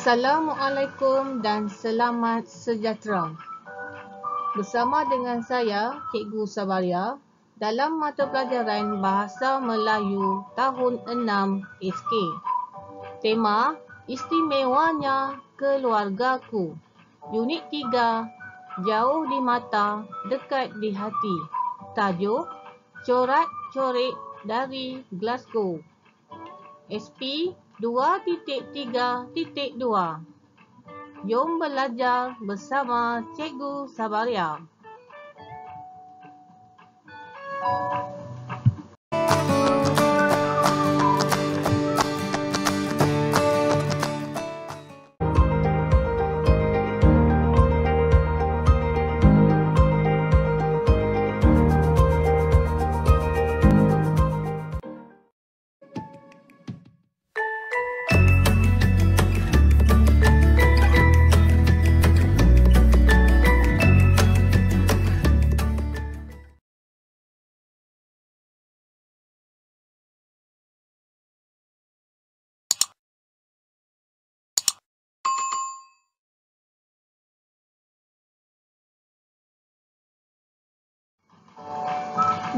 Assalamualaikum dan selamat sejahtera. Bersama dengan saya, Cikgu Sabaria, dalam mata pelajaran Bahasa Melayu tahun 6 SK. Tema, Istimewanya Keluargaku. Unit 3, Jauh di Mata, Dekat di Hati. Tajuk, Corak-corik dari Glasgow. SP 2.3.2. Jom belajar bersama Cikgu Sabaria.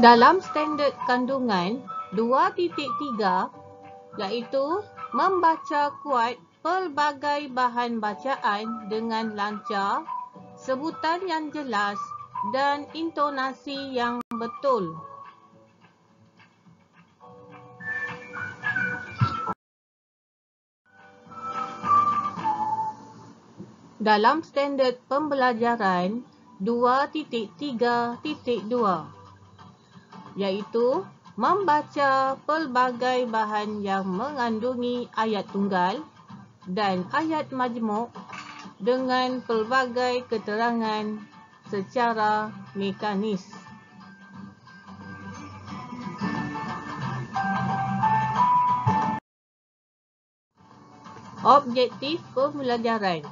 Dalam standard kandungan 2.3, iaitu membaca kuat pelbagai bahan bacaan dengan lancar, sebutan yang jelas dan intonasi yang betul. Dalam standard pembelajaran 2.3.2, iaitu membaca pelbagai bahan yang mengandungi ayat tunggal dan ayat majmuk dengan pelbagai keterangan secara mekanis. Objektif pembelajaran.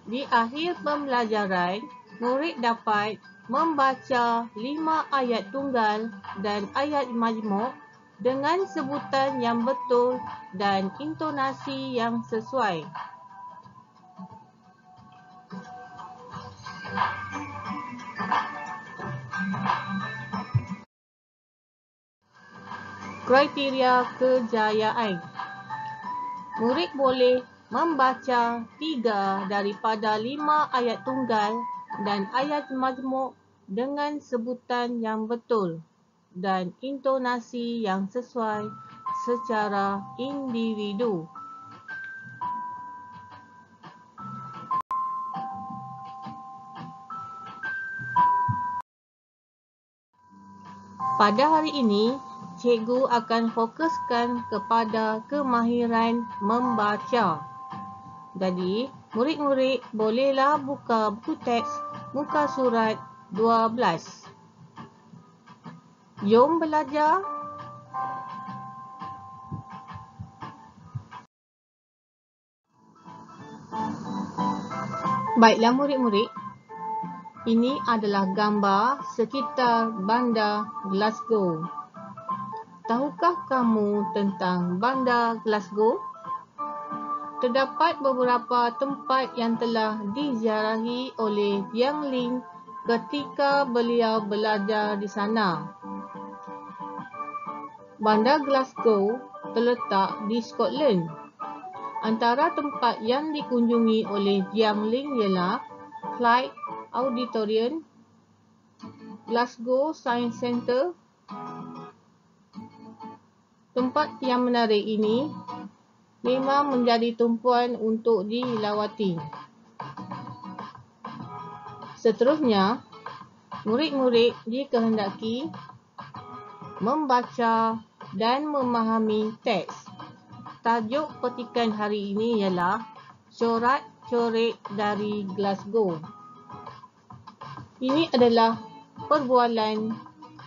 Di akhir pembelajaran, murid dapat membaca 5 ayat tunggal dan ayat majmuk dengan sebutan yang betul dan intonasi yang sesuai. Kriteria kejayaan. Murid boleh membaca 3 daripada 5 ayat tunggal dan ayat majmuk dengan sebutan yang betul dan intonasi yang sesuai secara individu. Pada hari ini, cikgu akan fokuskan kepada kemahiran membaca. Jadi, murid-murid bolehlah buka buku teks muka surat 12. Jom belajar. Baiklah murid-murid, ini adalah gambar sekitar bandar Glasgow. Tahukah kamu tentang bandar Glasgow? Terdapat beberapa tempat yang telah diziarahi oleh Jiang Ling ketika beliau belajar di sana. Bandar Glasgow terletak di Scotland. Antara tempat yang dikunjungi oleh Jiang Ling ialah Clyde Auditorium, Glasgow Science Centre. Tempat yang menarik ini memang menjadi tumpuan untuk dilawati. Seterusnya, murid-murid dikehendaki membaca dan memahami teks. Tajuk petikan hari ini ialah Corak-corik dari Glasgow. Ini adalah perbualan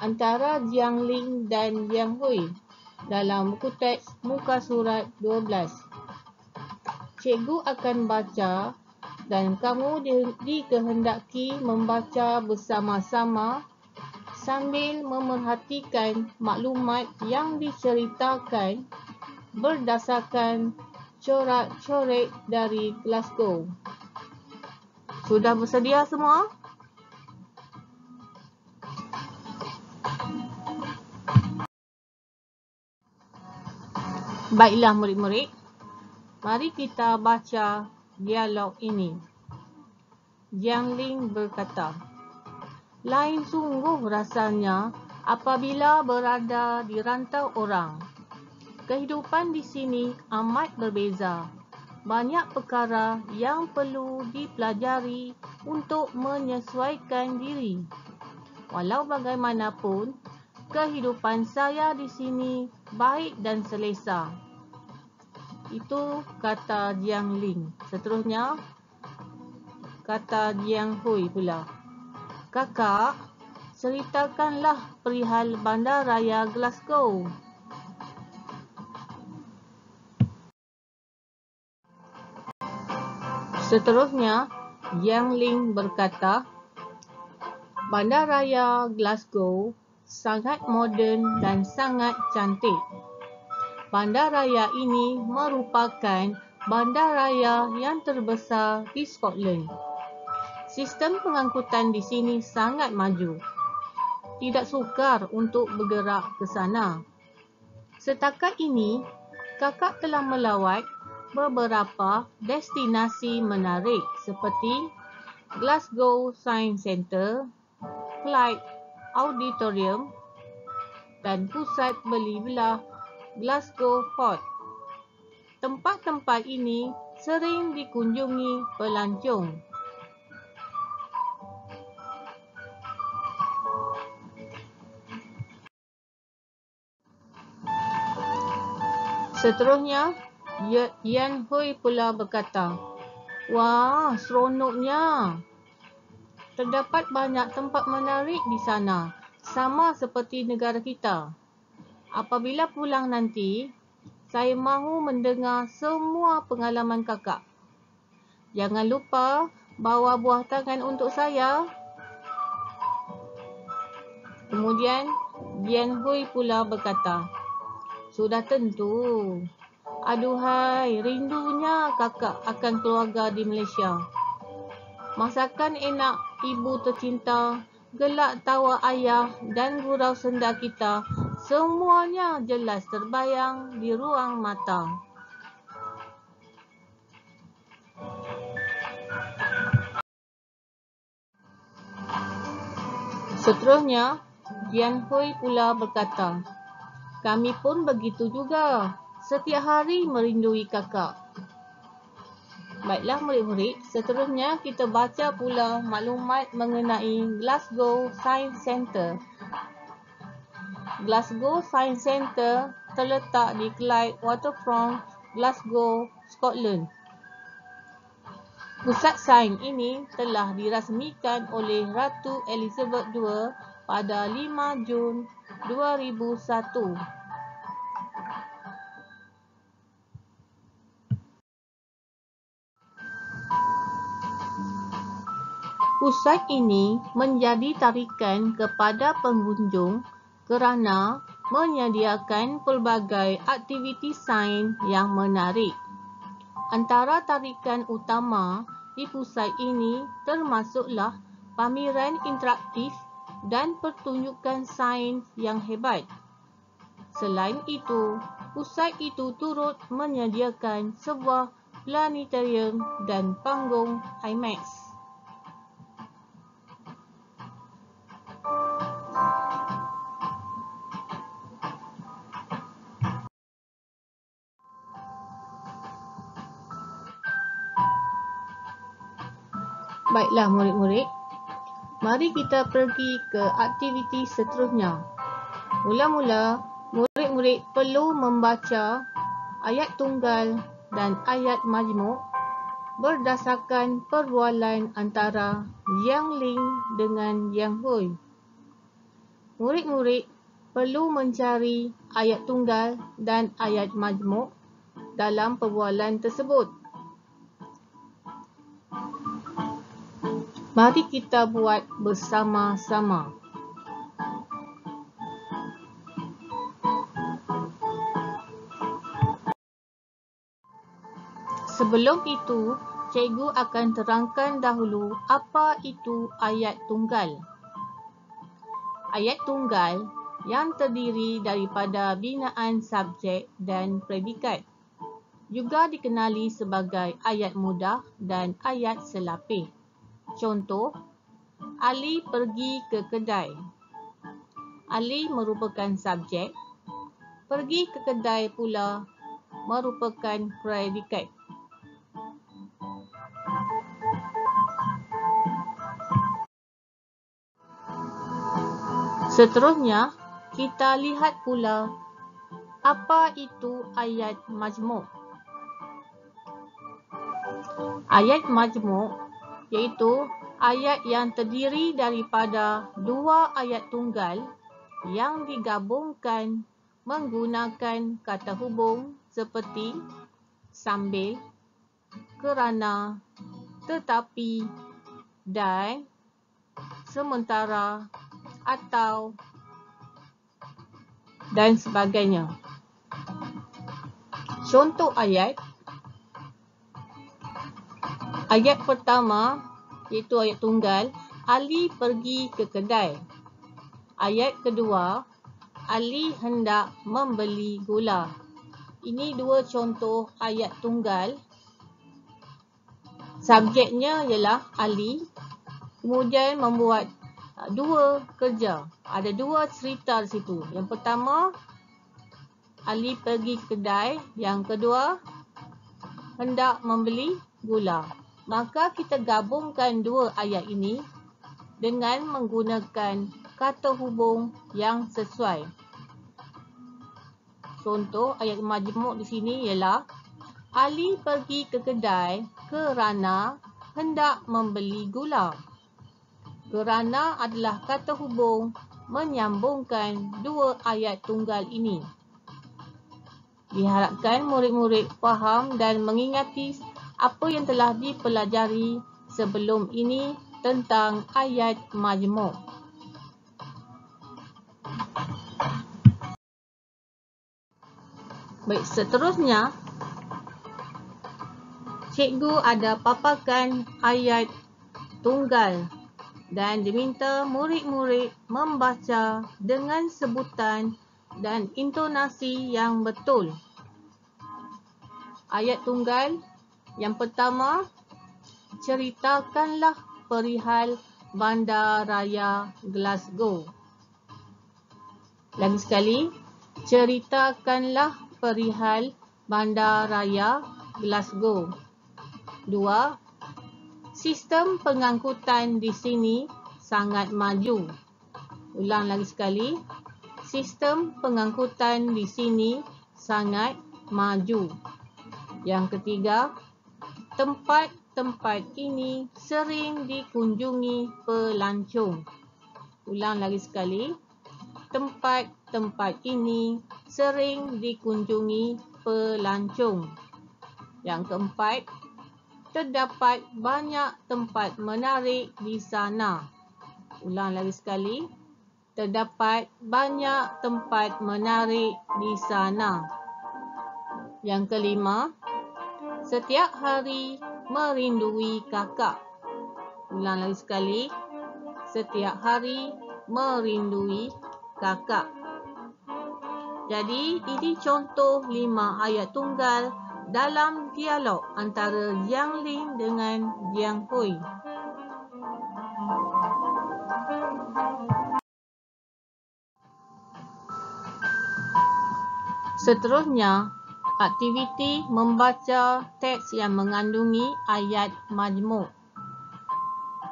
antara Jiang Ling dan Jiang Hui dalam buku teks muka surat 12. Cikgu akan baca dan kamu dikehendaki membaca bersama-sama sambil memerhatikan maklumat yang diceritakan berdasarkan corak-coret dari Glasgow. Sudah bersedia semua? Baiklah murid-murid, mari kita baca dialog ini. Jiang Ling berkata, "Lain sungguh rasanya apabila berada di rantau orang. Kehidupan di sini amat berbeza. Banyak perkara yang perlu dipelajari untuk menyesuaikan diri. Walau bagaimanapun, kehidupan saya di sini baik dan selesa." Itu kata Jiang Ling. Seterusnya, kata Jiang Hui pula, "Kakak, ceritakanlah perihal bandaraya Glasgow." Seterusnya, Jiang Ling berkata, "Bandaraya Glasgow sangat moden dan sangat cantik. Bandaraya ini merupakan bandaraya yang terbesar di Scotland. Sistem pengangkutan di sini sangat maju. Tidak sukar untuk bergerak ke sana. Setakat ini, kakak telah melawat beberapa destinasi menarik seperti Glasgow Science Centre, Clyde Auditorium dan pusat beli belah Glasgow Port. Tempat-tempat ini sering dikunjungi pelancong. Seterusnya, Yan Hui pula berkata, "Wah, seronoknya. Terdapat banyak tempat menarik di sana, sama seperti negara kita. Apabila pulang nanti, saya mahu mendengar semua pengalaman kakak. Jangan lupa bawa buah tangan untuk saya." Kemudian, Yan Hui pula berkata, "Sudah tentu. Aduhai, rindunya kakak akan keluarga di Malaysia. Masakan enak ibu tercinta, gelak tawa ayah dan gurau senda kita, semuanya jelas terbayang di ruang mata." Seterusnya, Jian Hui pula berkata, "Kami pun begitu juga. Setiap hari merindui kakak." Baiklah murid-murid, seterusnya kita baca pula maklumat mengenai Glasgow Science Centre. Glasgow Science Centre terletak di Clyde Waterfront, Glasgow, Scotland. Pusat sains ini telah dirasmikan oleh Ratu Elizabeth II pada 5 Jun 2001. Pusat ini menjadi tarikan kepada pengunjung kerana menyediakan pelbagai aktiviti sains yang menarik. Antara tarikan utama di pusat ini termasuklah pameran interaktif dan pertunjukan sains yang hebat. Selain itu, pusat itu turut menyediakan sebuah planetarium dan panggung IMAX. Baiklah murid-murid, mari kita pergi ke aktiviti seterusnya. Mula-mula, murid-murid perlu membaca ayat tunggal dan ayat majmuk berdasarkan perbualan antara Jiang Ling dengan Jiang Hui. Murid-murid perlu mencari ayat tunggal dan ayat majmuk dalam perbualan tersebut. Mari kita buat bersama-sama. Sebelum itu, cikgu akan terangkan dahulu apa itu ayat tunggal. Ayat tunggal yang terdiri daripada binaan subjek dan predikat. Juga dikenali sebagai ayat mudah dan ayat selapih. Contoh, Ali pergi ke kedai. Ali merupakan subjek. Pergi ke kedai pula merupakan predikat. Seterusnya, kita lihat pula apa itu ayat majmuk. Ayat majmuk iaitu ayat yang terdiri daripada dua ayat tunggal yang digabungkan menggunakan kata hubung seperti sambil, kerana, tetapi, dan, sementara, atau, dan sebagainya. Contoh ayat. Ayat pertama iaitu ayat tunggal, Ali pergi ke kedai. Ayat kedua, Ali hendak membeli gula. Ini dua contoh ayat tunggal. Subjeknya ialah Ali, kemudian membuat dua kerja. Ada dua cerita di situ. Yang pertama, Ali pergi ke kedai. Yang kedua, hendak membeli gula. Maka kita gabungkan dua ayat ini dengan menggunakan kata hubung yang sesuai. Contoh ayat majmuk di sini ialah Ali pergi ke kedai kerana hendak membeli gula. Kerana adalah kata hubung menyambungkan dua ayat tunggal ini. Diharapkan murid-murid faham dan mengingati apa yang telah dipelajari sebelum ini tentang ayat majmuk. Baik, seterusnya, cikgu ada paparkan ayat tunggal dan diminta murid-murid membaca dengan sebutan dan intonasi yang betul. Ayat tunggal yang pertama, ceritakanlah perihal Bandaraya Glasgow. Lagi sekali, ceritakanlah perihal Bandaraya Glasgow. 2. Sistem pengangkutan di sini sangat maju. Ulang lagi sekali. Sistem pengangkutan di sini sangat maju. Yang ketiga, tempat-tempat ini sering dikunjungi pelancong. Ulang lagi sekali. Tempat-tempat ini sering dikunjungi pelancong. Yang keempat, terdapat banyak tempat menarik di sana. Ulang lagi sekali. Terdapat banyak tempat menarik di sana. Yang kelima, setiap hari merindui kakak. Ulang lagi sekali. Setiap hari merindui kakak. Jadi, ini contoh 5 ayat tunggal dalam dialog antara Jiang Ling dengan Jiang Hui. Seterusnya, aktiviti membaca teks yang mengandungi ayat majmuk.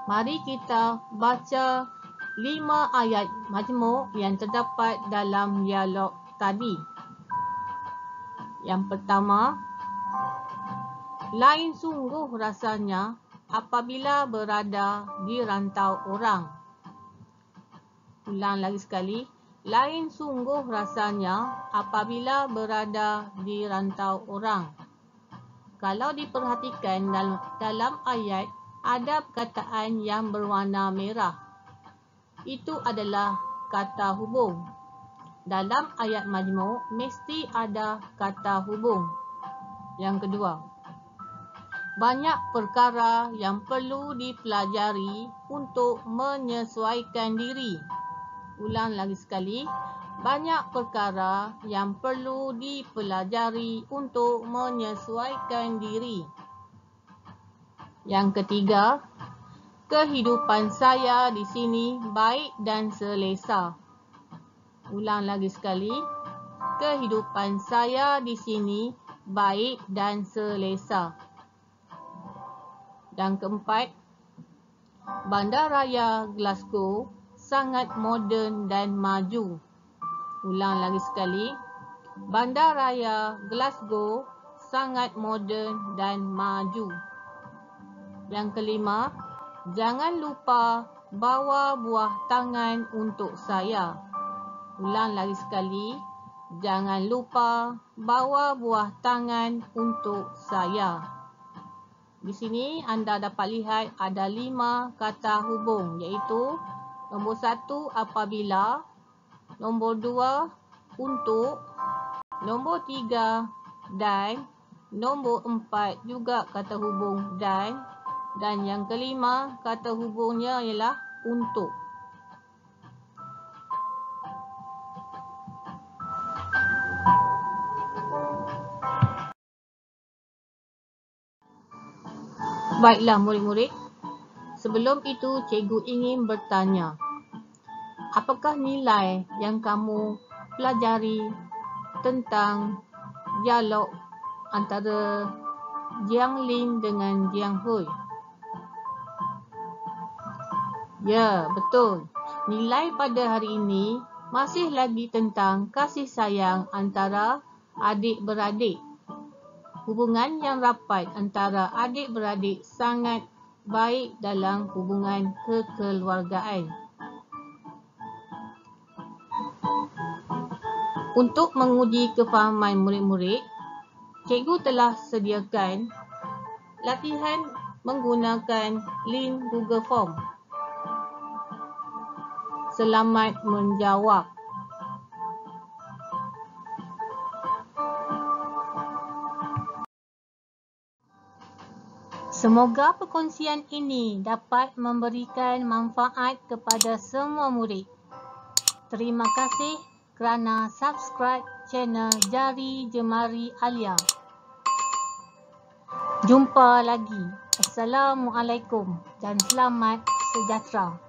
Mari kita baca 5 ayat majmuk yang terdapat dalam dialog tadi. Yang pertama, lain sungguh rasanya apabila berada di rantau orang. Ulang lagi sekali. Lain sungguh rasanya apabila berada di rantau orang. Kalau diperhatikan dalam ayat ada perkataan yang berwarna merah. Itu adalah kata hubung. Dalam ayat majmuk mesti ada kata hubung. Yang kedua, Banyak perkara yang perlu dipelajari untuk menyesuaikan diri. Ulang lagi sekali. Banyak perkara yang perlu dipelajari untuk menyesuaikan diri. Yang ketiga, kehidupan saya di sini baik dan selesa. Ulang lagi sekali. Kehidupan saya di sini baik dan selesa. Yang keempat, Bandaraya Glasgow sangat moden dan maju. Ulang lagi sekali. Bandaraya Glasgow sangat moden dan maju. Yang kelima, jangan lupa bawa buah tangan untuk saya. Ulang lagi sekali. Jangan lupa bawa buah tangan untuk saya. Di sini anda dapat lihat ada 5 kata hubung, iaitu nombor 1 apabila, nombor 2 untuk, nombor 3 dan, nombor 4 juga kata hubung dan yang kelima kata hubungnya ialah untuk. Baiklah murid-murid, sebelum itu cikgu ingin bertanya, apakah nilai yang kamu pelajari tentang dialog antara Jiang Lin dengan Jiang Hui? Ya, betul. Nilai pada hari ini masih lagi tentang kasih sayang antara adik-beradik. Hubungan yang rapat antara adik-beradik sangat baik dalam hubungan kekeluargaan. Untuk menguji kefahaman murid-murid, cikgu telah sediakan latihan menggunakan link Google Form. Selamat menjawab. Semoga perkongsian ini dapat memberikan manfaat kepada semua murid. Terima kasih kerana subscribe channel Jari Jemari Alia. Jumpa lagi. Assalamualaikum dan selamat sejahtera.